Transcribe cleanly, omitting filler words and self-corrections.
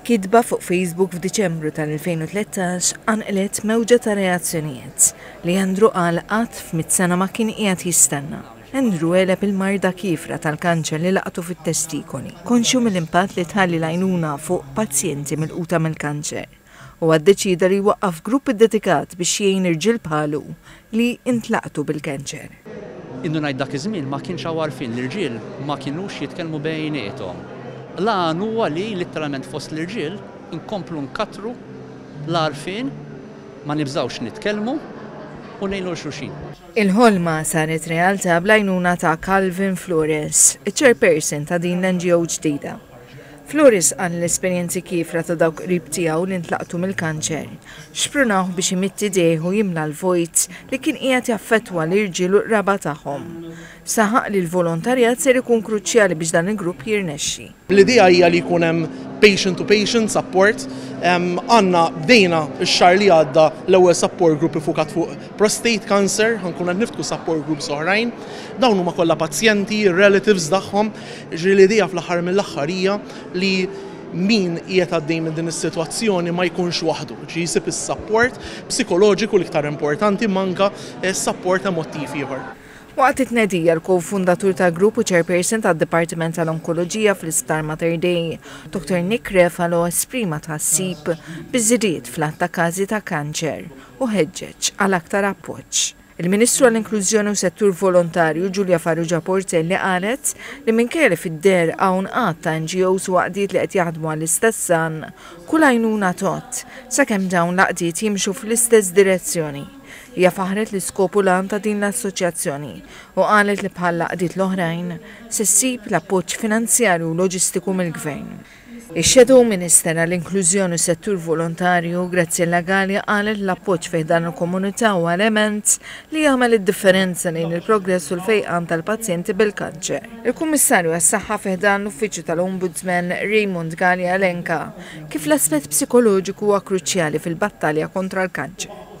Kidba fuq Facebook f'Diċembru tal-2013 anqlet mewġa ta' reazzjonijiet li Andrew qal qatt f'100 sena ma kien qiegħed jistenna. Andrew għeleb il-marda kifra tal-kanċer li laqtu fit-testikoli, konxu mill-impatt li tħalli l-għajnuna fuq pazjenti mill-quta mill-kanċer. U għaddeċida li waqqaf grupp dedikat biex jgħin irġiel bħalu li intlaqtu bil-kanċer. Innu ngħid dak iż-żmien ma kienx għarfien l-irġiel ma kienux jitkellmu bejniethom. Lan huwa li letteralment fost l-irġiel inkomplu nkatru l-għarfien ma nibżawx nitkellmu u ngħinu xulxin. Il-ħolma saret realtà bl-għajnuna ta' Calvin Flores, iċ-chairperson ta' din l-NGO ġdida. Flores għal l-esperjenzi kifra ta' dawk qrib tiegħu li ntlaqtu mill-kanċer. Xprunaw biex imitti deħu jimla l-vojt li kien qiegħed jaffettwa l-irġiel u qraba tagħhom. Saħaq li l-volontarjat ser ikun kruċjali biex dan il-grupp jirnexxi. L-idea hija li jkun hemm patient-to-patient support. Għandna bdejna x-xahar li għadda l-ewwel support group ifukat fuq prostate cancer, ħankun qed niftħu support groups oħrajn. Dawn huma kollha pazjenti, relatives tagħhom, l-idea fl-aħħar mill-aħħar hija li min qiegħed għaddej minn din is-sitwazzjoni ma jkunx waħdu, jsib is-support psikoloġiku l-iktar importanti manka s-support emottiv ieħor. Waqt it-tnedija l-kofundatur ta' grupp u chairperson tad Dipartiment tal-Onkoloġija fl-Isptar Mater Dei, Dr. Nick Refalo esprima tħassib biżżidiet fl-attakażi ta' kanċer u ħeġġeġ għal aktar appoġġ. Il-Ministru għall-Inklużjoni u Settur Volontarju Giulia Farrugia Portelli qalet li minkejja fid-der hawn qatt ta' NGOs u għaqdiet li qed jaħdmu għall-istess san, kull għajnuna tot sakemm dawn l-għaqdiet jimxu fl-istess direzzjoni. Hija faħret li skopu lan ta' din l-assoċjazzjoni u qalet li bħal laqdiet l-oħrajn se ssib l-appoġġ finanzjarju u loġistiku mill-Gvern. Ix-Shadow Minister għall-Inklużjoni u Settur Volontarju Graziella Gallia qalet l-appoġġ fejn dan il-komunità huwa element li jagħmel id-differenza lejn il-progress u l-fejqan tal-pazjenti bil-kanċer. Il-Kummissarju għas-Saħħa fih dan l-Uffiċċju tal-Ombudsman Raymond Gallia elenka kif l-aspett psikoloġiku huwa kruċjali fil-battalja kontra l-kanċer.